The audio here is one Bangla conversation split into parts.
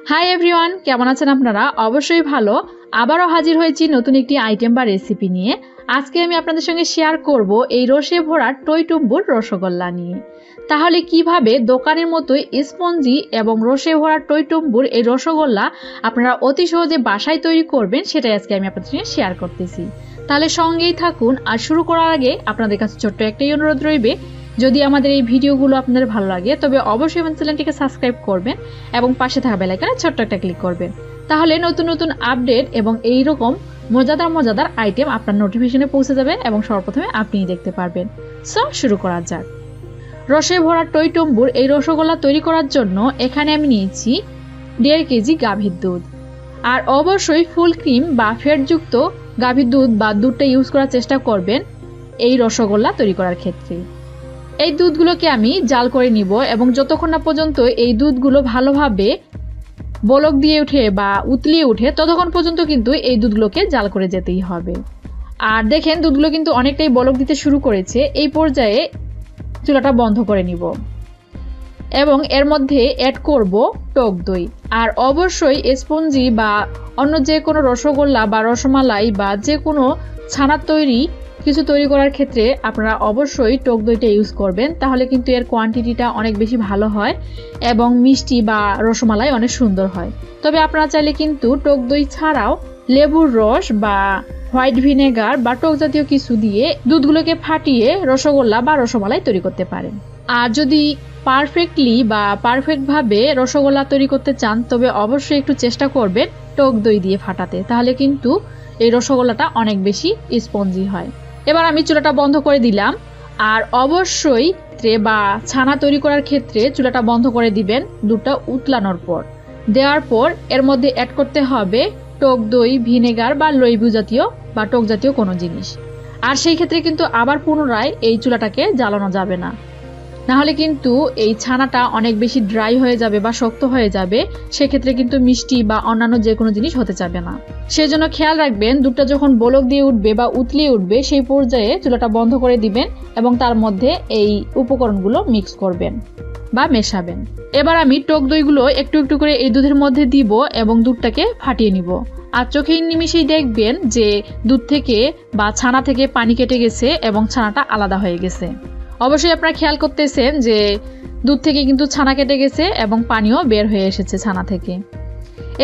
হাই এভরিওয়ান, কেমন আছেন আপনারা? অবশ্যই ভালো। আবারও হাজির হয়েছি নতুন একটি আইটেম বা রেসিপি নিয়ে। আজকে আমি আপনাদের সঙ্গে শেয়ার করব এই রসে ভরা টইটুম্বুর রসগোল্লা নিয়ে। তাহলে কিভাবে দোকানের মতোই স্পঞ্জি এবং রসে ভরা টইটুম্বুর এই রসগোল্লা আপনারা অতি সহজে বাসায় তৈরি করবেন, সেটাই আজকে আমি আপনাদের সঙ্গে শেয়ার করতেছি। তাহলে সঙ্গেই থাকুন। আর শুরু করার আগে আপনাদের কাছে ছোট্ট একটাই অনুরোধ রইবে, যদি আমাদের এই ভিডিওগুলো আপনাদের ভালো লাগে তবে অবশ্যই আমার চ্যানেলটিকে সাবস্ক্রাইব করবেন এবং পাশে থাকা বেল আইকনে ছোট্ট একটা ক্লিক করবেন। তাহলে নতুন নতুন আপডেট এবং এই রকম মজাদার আইটেম আপনার নোটিফিকেশনে পৌঁছে যাবে এবং সর্বপ্রথমে আপনিই দেখতে পারবেন। সো শুরু করা যাক। রসে ভরা টইটুম্বুর এই রসগোল্লা তৈরি করার জন্য এখানে আমি নিয়েছি 1.5 কেজি গাভীর দুধ। আর অবশ্যই ফুল ক্রিম বা ফ্যাটযুক্ত গাভীর দুধ বা দুধটা ইউজ করার চেষ্টা করবেন এই রসগোল্লা তৈরি করার ক্ষেত্রে। এই দুধগুলোকে আমি জাল করে নিব এবং যতক্ষণ না পর্যন্ত এই দুধগুলো ভালোভাবে বলক দিয়ে উঠে বা উতলিয়ে উঠে ততক্ষণ পর্যন্ত কিন্তু এই দুধগুলোকে জাল করে যেতেই হবে। আর দেখেন দুধগুলো কিন্তু অনেকটাই বলক দিতে শুরু করেছে। এই পর্যায়ে চুলাটা বন্ধ করে নিব এবং এর মধ্যে অ্যাড করব টক দই। আর অবশ্যই স্পঞ্জি বা অন্য যে কোনো রসগোল্লা বা রসমালাই বা যে কোনো ছানার কিছু তৈরি করার ক্ষেত্রে আপনারা অবশ্যই টক দইটা ইউজ করবেন, তাহলে কিন্তু এর কোয়ান্টিটিটা অনেক বেশি ভালো হয় এবং মিষ্টি বা রসমালাই অনেক সুন্দর হয়। তবে আপনারা চাইলে কিন্তু টক দই ছাড়াও লেবুর রস বা হোয়াইট ভিনেগার বা টক জাতীয় কিছু দিয়ে দুধগুলোকে ফাটিয়ে রসগোল্লা বা রসমালাই তৈরি করতে পারেন। আর যদি পারফেক্টভাবে রসগোল্লা তৈরি করতে চান তবে অবশ্যই একটু চেষ্টা করবেন টক দই দিয়ে ফাটাতে, তাহলে কিন্তু এই রসগোল্লাটা অনেক বেশি স্পঞ্জি হয়। এবার আমি চুলাটা বন্ধ করে দিলাম। আর অবশ্যই বা ছানা তৈরি করার ক্ষেত্রে চুলাটা বন্ধ করে দিবেন দুধটা উতলানোর পর। দেওয়ার পর এর মধ্যে অ্যাড করতে হবে টক দই, ভিনেগার বা লেবু জাতীয় বা টক জাতীয় কোনো জিনিস। আর সেই ক্ষেত্রে কিন্তু আবার পুনরায় এই চুলাটাকে জ্বালানো যাবে না, নাহলে কিন্তু এই ছানাটা অনেক বেশি ড্রাই হয়ে যাবে বা শক্ত হয়ে যাবে, সেক্ষেত্রে কিন্তু মিষ্টি বা অন্যান্য যে কোনো জিনিস হতে যাবে না। সেজন্য খেয়াল রাখবেন দুধটা যখন বলক দিয়ে উঠবে বা উতলিয়ে উঠবে সেই পর্যায়ে চুলাটা বন্ধ করে দিবেন এবং তার মধ্যে এই উপকরণগুলো মিক্স করবেন বা মেশাবেন। এবার আমি টক দইগুলো একটু একটু করে এই দুধের মধ্যে দিব এবং দুধটাকে ফাটিয়ে নিব। আর চোখের নিমিষেই দেখবেন যে দুধ থেকে বা ছানা থেকে পানি কেটে গেছে এবং ছানাটা আলাদা হয়ে গেছে। অবশ্যই আপনারা খেয়াল করতেছেন যে দুধ থেকে কিন্তু ছানা কেটে গেছে এবং পানিও বের হয়ে এসেছে ছানা থেকে।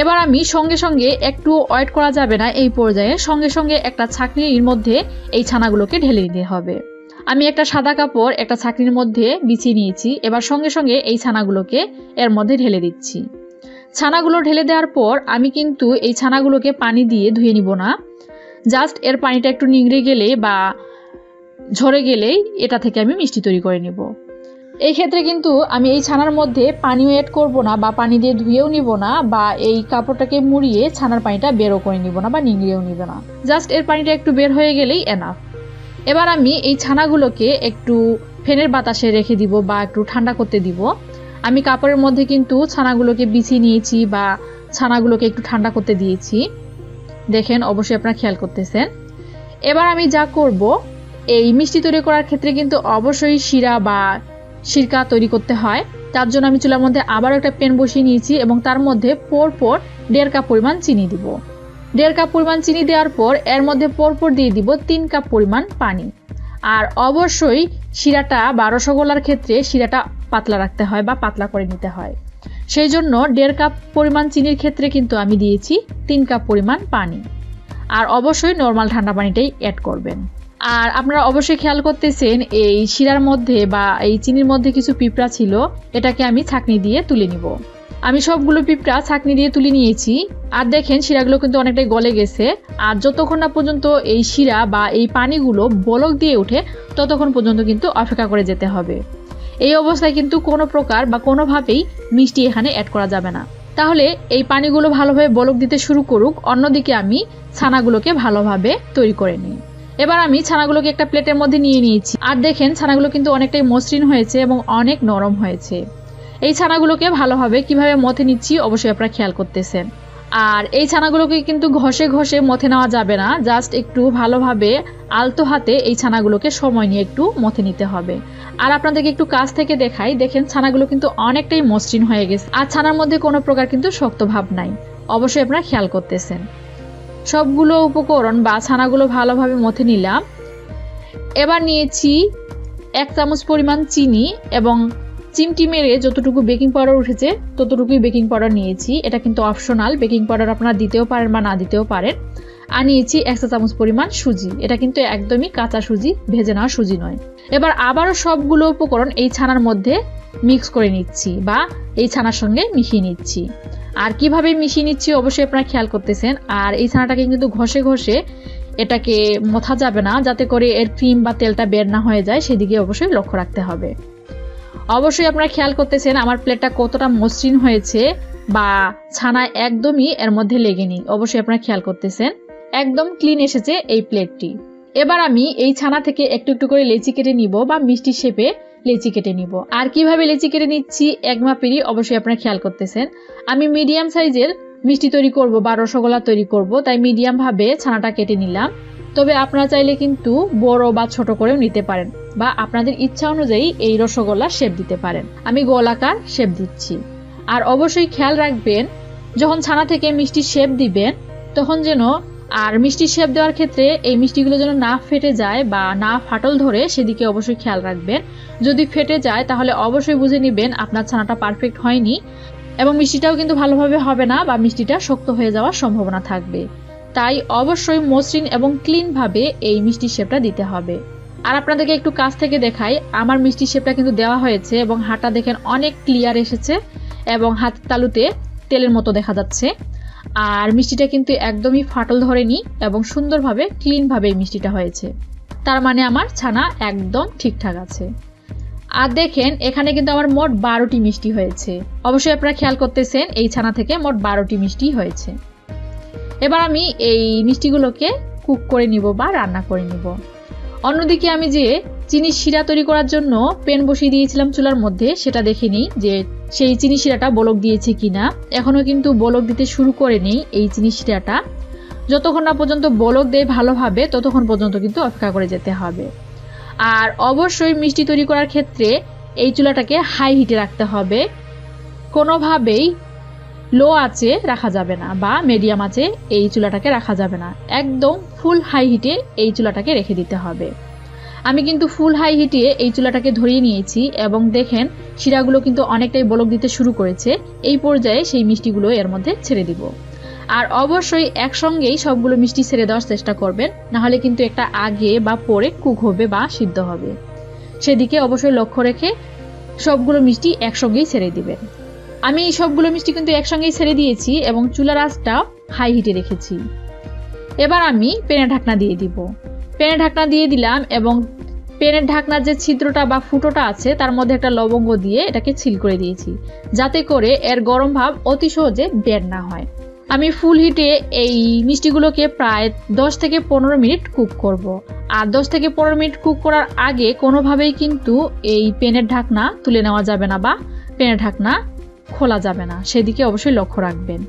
এবার আমি সঙ্গে সঙ্গে একটু ওয়েট করা যাবে না, এই পর্যায়ে সঙ্গে সঙ্গে একটা ছাঁকনির মধ্যে এই ছানাগুলোকে ঢেলে দিতে হবে। আমি একটা সাদা কাপড় একটা ছাঁকনির মধ্যে বিছিয়ে নিয়েছি। এবার সঙ্গে সঙ্গে এই ছানাগুলোকে এর মধ্যে ঢেলে দিচ্ছি। ছানাগুলো ঢেলে দেওয়ার পর আমি কিন্তু এই ছানাগুলোকে পানি দিয়ে ধুয়ে নিব না, জাস্ট এর পানিটা একটু নিংড়ে গেলে বা ঝরে গেলেই এটা থেকে আমি মিষ্টি তৈরি করে নিব। এই ক্ষেত্রে কিন্তু আমি এই ছানার মধ্যে পানিও অ্যাড করব না বা পানি দিয়ে ধুয়েও নিব না বা এই কাপড়টাকে মুড়িয়ে ছানার পানিটা বেরও করে নিব না বা নিংড়েও নিব না, জাস্ট এর পানিটা একটু বের হয়ে গেলেই এনাফ। এবার আমি এই ছানাগুলোকে একটু ফ্যানের বাতাসে রেখে দিব বা একটু ঠান্ডা করতে দিব। আমি কাপড়ের মধ্যে কিন্তু ছানাগুলোকে বিছিয়ে নিয়েছি বা ছানাগুলোকে একটু ঠান্ডা করতে দিয়েছি। দেখেন অবশ্যই আপনারা খেয়াল করতেছেন। এবার আমি যা করব, এই মিষ্টি তৈরি করার ক্ষেত্রে কিন্তু অবশ্যই শিরা বা সিরকা তৈরি করতে হয়। তার জন্য আমি চুলার মধ্যে আবার একটা প্যান বসিয়ে নিয়েছি এবং তার মধ্যে পরপর 1.5 কাপ পরিমাণ চিনি দিব। 1.5 কাপ পরিমাণ চিনি দেওয়ার পর এর মধ্যে পরপর দিয়ে দিব 3 কাপ পরিমাণ পানি। আর অবশ্যই শিরাটা বা রসগোল্লার ক্ষেত্রে শিরাটা পাতলা রাখতে হয় বা পাতলা করে নিতে হয়, সেই জন্য 1.5 কাপ পরিমাণ চিনির ক্ষেত্রে কিন্তু আমি দিয়েছি 3 কাপ পরিমাণ পানি। আর অবশ্যই নর্মাল ঠান্ডা পানিটাই অ্যাড করবেন। আর আপনারা অবশ্যই খেয়াল করতেছেন এই শিরার মধ্যে বা এই চিনির মধ্যে কিছু পিঁপড়া ছিল, এটাকে আমি ছাঁকনি দিয়ে তুলে নিব। আমি সবগুলো পিঁপড়া ছাঁকনি দিয়ে তুলে নিয়েছি। আর দেখেন শিরাগুলো কিন্তু অনেকটাই গলে গেছে। আর যতক্ষণ না পর্যন্ত এই শিরা বা এই পানিগুলো বলক দিয়ে ওঠে ততক্ষণ পর্যন্ত কিন্তু অপেক্ষা করে যেতে হবে। এই অবস্থায় কিন্তু কোনো প্রকার বা কোনোভাবেই মিষ্টি এখানে অ্যাড করা যাবে না, তাহলে এই পানিগুলো ভালোভাবে বলক দিতে শুরু করুক। অন্যদিকে আমি ছানাগুলোকে ভালোভাবে তৈরি করে নিই। এবার আমি ছানাগুলোকে একটা প্লেটের মধ্যে নিয়ে নিয়েছি। আর দেখেন ছানাগুলো কিন্তু অনেকটাই মসৃণ হয়েছে এবং অনেক নরম হয়েছে। এই ছানাগুলোকে ভালোভাবে কিভাবে মথে নিচ্ছি অবশ্যই আপনারা খেয়াল করতেছেন। আর এই ছানাগুলোকে কিন্তু ঘষে ঘষে মথে নেওয়া যাবে না, জাস্ট একটু ভালোভাবে আলতো হাতে এই ছানাগুলোকে সময় নিয়ে একটু মথে নিতে হবে। আর আপনাদেরকে একটু কাছ থেকে দেখাই, দেখেন ছানাগুলো কিন্তু অনেকটাই মসৃণ হয়ে গেছে, আর ছানার মধ্যে কোনো প্রকার কিন্তু শক্ত ভাব নাই। অবশ্যই আপনারা খেয়াল করতেছেন। সবগুলো উপকরণ বা ছানাগুলো ভালোভাবে মথে নিলাম। এবার নিয়েছি 1 চামচ পরিমাণ চিনি এবং চিমটি মেরে যতটুকু বেকিং পাউডার উঠেছে ততটুকুই বেকিং পাউডার নিয়েছি। এটা কিন্তু অপশনাল, বেকিং পাউডার আপনারা দিতেও পারেন বা না দিতেও পারেন। আর নিয়েছি 1 চামচ পরিমাণ সুজি, এটা কিন্তু একদমই কাঁচা সুজি, ভেজে নেওয়া সুজি নয়। এবার আবারও সবগুলো উপকরণ এই ছানার মধ্যে মিক্স করে নিচ্ছি বা এই ছানার সঙ্গে মিশিয়ে নিচ্ছি। আর কিভাবে মিশিয়ে নিচ্ছি অবশ্যই আপনারা খেয়াল করতেছেন। আর এই ছানাটাকে কিন্তু ঘষে ঘষে এটাকে মথা যাবে না, যাতে করে এর ক্রিম বা তেলটা বের না হয়ে যায়, সেদিকে অবশ্যই লক্ষ্য রাখতে হবে। অবশ্যই আপনারা খেয়াল করতেছেন আমার প্লেটটা কতটা মসৃণ হয়েছে বা ছানা একদমই এর মধ্যে লেগে নেই। অবশ্যই আপনারা খেয়াল করতেছেন একদম ক্লিন এসেছে এই প্লেটটি। এবার আমি এই ছানা থেকে একটু একটু করে লেচি কেটে নিব বা মিষ্টি শেপে লেচি কেটে নিব। আর কিভাবে লেচি কেটে নিচ্ছি এক মাপেরই অবশ্যই আপনারা খেয়াল করতেছেন। আমি মিডিয়াম সাইজের মিষ্টি তৈরি করব বা রসগোল্লা তৈরি করব, তাই মিডিয়াম ভাবে ছানাটা কেটে নিলাম। তবে আপনারা চাইলে কিন্তু বড় বা ছোট করেও নিতে পারেন বা আপনাদের ইচ্ছা অনুযায়ী এই রসগোল্লা শেপ দিতে পারেন। আমি গোলাকার শেপ দিচ্ছি। আর অবশ্যই খেয়াল রাখবেন যখন ছানা থেকে মিষ্টি শেপ দিবেন তখন যেন, আর মিষ্টি শেপ দেওয়ার ক্ষেত্রে এই মিষ্টিগুলো যেন না ফেটে যায় বা না ফাটল ধরে, সেদিকে অবশ্যই খেয়াল রাখবেন। যদি ফেটে যায় তাহলে অবশ্যই বুঝে নেবেন আপনার ছানাটা পারফেক্ট হয়নি এবং মিষ্টিটাও কিন্তু ভালোভাবে হবে না বা মিষ্টিটা শক্ত হয়ে যাওয়ার সম্ভাবনা থাকবে। তাই অবশ্যই মসৃণ এবং ক্লিন ভাবে এই মিষ্টি শেপটা দিতে হবে। আর আপনাদেরকে একটু কাছ থেকে দেখাই, আমার মিষ্টি শেপটা কিন্তু দেওয়া হয়েছে এবং হাতটা দেখেন অনেক ক্লিয়ার এসেছে এবং হাতের তালুতে তেলের মতো দেখা যাচ্ছে। আর মিষ্টিটা কিন্তু একদমই ফাটল ধরেনি এবং সুন্দরভাবে ক্লিন ভাবে এই মিষ্টিটা হয়েছে, তার মানে আমার ছানা একদম ঠিকঠাক আছে। আর দেখেন এখানে কিন্তু আমার মোট 12টি মিষ্টি হয়েছে। অবশ্যই আপনারা খেয়াল করতেছেন এই ছানা থেকে মোট 12টি মিষ্টি হয়েছে। এবার আমি এই মিষ্টিগুলোকে কুক করে নিব বা রান্না করে নিব। অন্যদিকে আমি যে চিনি শিরা তৈরি করার জন্য প্যান বসিয়ে দিয়েছিলাম চুলার মধ্যে, সেটা দেখে নিই যে সেই চিনি শিরাটা বলক দিয়েছে কিনা। এখনো কিন্তু বলক দিতে শুরু করে নেই এই চিনি শিরাটা। যতক্ষণ না পর্যন্ত বলক দেয় ভালোভাবে ততক্ষণ পর্যন্ত কিন্তু অপেক্ষা করে যেতে হবে। আর অবশ্যই মিষ্টি তৈরি করার ক্ষেত্রে এই চুলাটাকে হাই হিটে রাখতে হবে, কোনোভাবেই লো আঁচে রাখা যাবে না বা মিডিয়াম আঁচে এই চুলাটাকে রাখা যাবে না। একদম ফুল হাই হিটে এই চুলাটাকে রেখে দিতে হবে। আমি কিন্তু ফুল হাই হিটে এই চুলাটাকে ধরিয়ে নিয়েছি এবং দেখেন শিরাগুলো কিন্তু অনেকটাই বলক দিতে শুরু করেছে। এই পর্যায়ে সেই মিষ্টিগুলো এর মধ্যে ছেড়ে দিব। আর অবশ্যই একসঙ্গেই সবগুলো মিষ্টি ছেড়ে দেওয়ার চেষ্টা করবেন, নাহলে কিন্তু একটা আগে বা পরে কুক হবে বা সিদ্ধ হবে। সেদিকে অবশ্যই লক্ষ্য রেখে সবগুলো মিষ্টি একসঙ্গেই ছেড়ে দিবেন। আমি সবগুলো মিষ্টি কিন্তু একসঙ্গেই ছেড়ে দিয়েছি এবং চুলার আঁচটা হাই হিটে রেখেছি। এবার আমি প্যানের ঢাকনা দিয়ে দিব। প্যানের ঢাকনা দিয়ে দিলাম এবং প্যানের ঢাকনার যে ছিদ্রটা বা ফুটোটা আছে তার মধ্যে একটা লবঙ্গ দিয়ে এটাকে সিল করে দিয়েছি, যাতে করে এর গরম ভাব অতি সহজে বের না হয়। আমি ফুল হিটে এই মিষ্টিগুলোকে প্রায় 10 থেকে 15 মিনিট কুক করব। আর 10 থেকে 15 মিনিট কুক করার আগে কোনোভাবেই কিন্তু এই প্যানের ঢাকনা তুলে নেওয়া যাবে না বা প্যানের ঢাকনা খোলা যাবে না, সেদিকে অবশ্যই লক্ষ্য রাখবেন।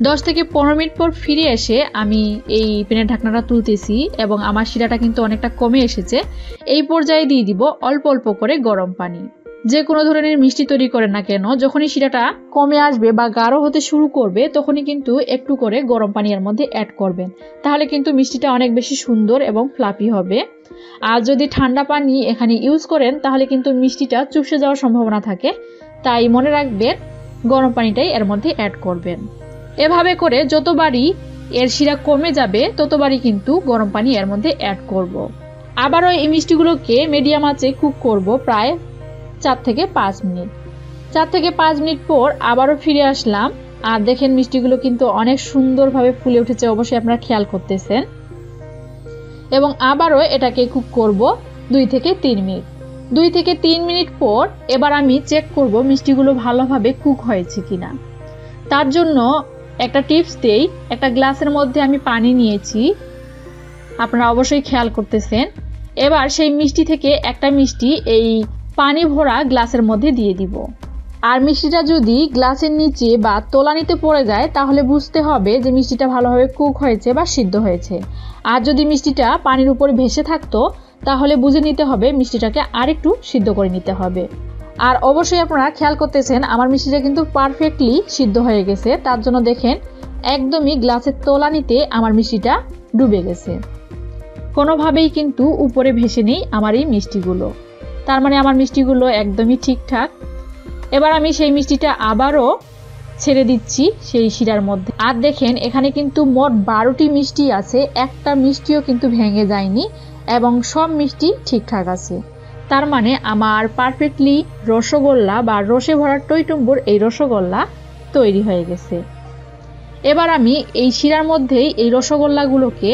10 থেকে 15 মিনিট পর ফিরে এসে আমি এই প্যানের ঢাকনাটা তুলতেছি এবং আমার শিরাটা কিন্তু অনেকটা কমে এসেছে। এই পর্যায়ে দিয়ে দিব অল্প অল্প করে গরম পানি। যে কোনো ধরনের মিষ্টি তৈরি করেন না কেন, যখনই শিরাটা কমে আসবে বা গাঢ় হতে শুরু করবে তখনই কিন্তু একটু করে গরম পানি এর মধ্যে অ্যাড করবেন, তাহলে কিন্তু মিষ্টিটা অনেক বেশি সুন্দর এবং ফ্লাফি হবে। আর যদি ঠান্ডা পানি এখানে ইউজ করেন তাহলে কিন্তু মিষ্টিটা চুপসে যাওয়ার সম্ভাবনা থাকে, তাই মনে রাখবেন গরম পানিটাই এর মধ্যে অ্যাড করবেন। এভাবে করে যতবারই এর শিরা কমে যাবে ততবারই কিন্তু গরম পানি এর মধ্যে অ্যাড করব। আবারও এই মিষ্টিগুলোকে মিডিয়াম আঁচে কুক করব প্রায় 4 থেকে 5 মিনিট। 4 থেকে 5 মিনিট পর আবারও ফিরে আসলাম আর দেখেন মিষ্টিগুলো কিন্তু অনেক সুন্দরভাবে ফুলে উঠেছে, অবশ্যই আপনারা খেয়াল করতেছেন। এবং আবারও এটাকে কুক করব 2 থেকে 3 মিনিট। 2 থেকে 3 মিনিট পর এবার আমি চেক করব মিষ্টিগুলো ভালোভাবে কুক হয়েছে কিনা। তার জন্য একটা টিপস দেই, একটা গ্লাসের মধ্যে আমি পানি নিয়েছি, আপনারা অবশ্যই খেয়াল করতেছেন। এবার সেই মিষ্টি থেকে একটা মিষ্টি এই পানি ভরা গ্লাসের মধ্যে দিয়ে দিব আর মিষ্টিটা যদি গ্লাসের নিচে বা তোলানিতে পড়ে যায় তাহলে বুঝতে হবে যে মিষ্টিটা ভালোভাবে কুক হয়েছে বা সিদ্ধ হয়েছে। আর যদি মিষ্টিটা পানির উপরে ভেসে থাকতো তাহলে বুঝে নিতে হবে মিষ্টিটাকে আরেকটু সিদ্ধ করে নিতে হবে। আর অবশ্যই আপনারা খেয়াল করতেছেন আমার মিষ্টিটা কিন্তু পারফেক্টলি সিদ্ধ হয়ে গেছে। তার জন্য দেখেন একদমই গ্লাসের তোলানিতে আমার মিষ্টিটা ডুবে গেছে, কোনোভাবেই কিন্তু উপরে ভেসে নেই আমার এই মিষ্টিগুলো। তার মানে আমার মিষ্টিগুলো একদমই ঠিকঠাক। এবার আমি সেই মিষ্টিটা আবারও ছেড়ে দিচ্ছি সেই শিরার মধ্যে। আর দেখেন এখানে কিন্তু মোট 12টি মিষ্টি আছে, একটা মিষ্টিও কিন্তু ভেঙে যায়নি এবং সব মিষ্টি ঠিকঠাক আছে। তার মানে আমার পারফেক্টলি রসগোল্লা বা রসে ভরা টইটুম্বুর এই রসগোল্লা তৈরি হয়ে গেছে। এবার আমি এই শিরার মধ্যেই এই রসগোল্লাগুলোকে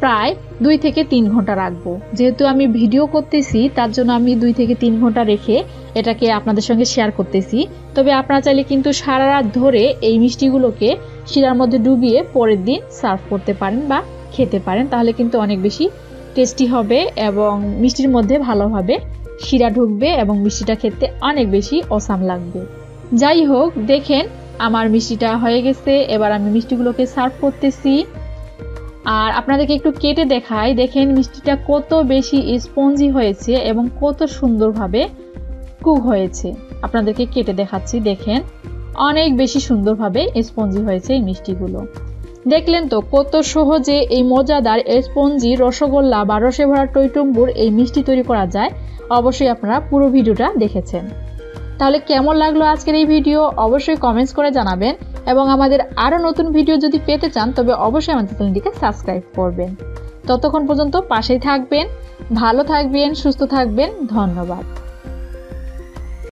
প্রায় 2 থেকে 3 ঘন্টা রাখবো। যেহেতু আমি ভিডিও করতেছি তার জন্য আমি 2 থেকে 3 ঘন্টা রেখে এটাকে আপনাদের সঙ্গে শেয়ার করতেছি। তবে আপনারা চাইলে কিন্তু সারা রাত ধরে এই মিষ্টিগুলোকে শিরার মধ্যে ডুবিয়ে পরের দিন সার্ভ করতে পারেন বা খেতে পারেন, তাহলে কিন্তু অনেক বেশি টেস্টি হবে এবং মিষ্টির মধ্যে ভালোভাবে শিরা ঢুকবে এবং মিষ্টিটা খেতে অনেক বেশি অসাম লাগবে। যাই হোক, দেখেন আমার মিষ্টিটা হয়ে গেছে। এবার আমি মিষ্টিগুলোকে সার্ভ করতেছি আর আপনাদেরকে একটু কেটে দেখাই। দেখেন মিষ্টিটা কত বেশি স্পঞ্জি হয়েছে এবং কত সুন্দরভাবে কুক হয়েছে। আপনাদেরকে কেটে দেখাচ্ছি, দেখেন অনেক বেশি সুন্দরভাবে স্পঞ্জি হয়েছে এই মিষ্টিগুলো। দেখলেন তো কত সহজে এই মজাদার স্পঞ্জি রসগোল্লা বা রসে ভরা টইটুম্বুর এই মিষ্টি তৈরি করা যায়। অবশ্যই আপনারা পুরো ভিডিওটা দেখেছেন। তাহলে কেমন লাগলো আজকের এই ভিডিও অবশ্যই কমেন্টস করে জানাবেন এবং আমাদের আরও নতুন ভিডিও যদি পেতে চান তবে অবশ্যই আমাদের চ্যানেলটিকে সাবস্ক্রাইব করবেন। ততক্ষণ পর্যন্ত পাশেই থাকবেন, ভালো থাকবেন, সুস্থ থাকবেন। ধন্যবাদ।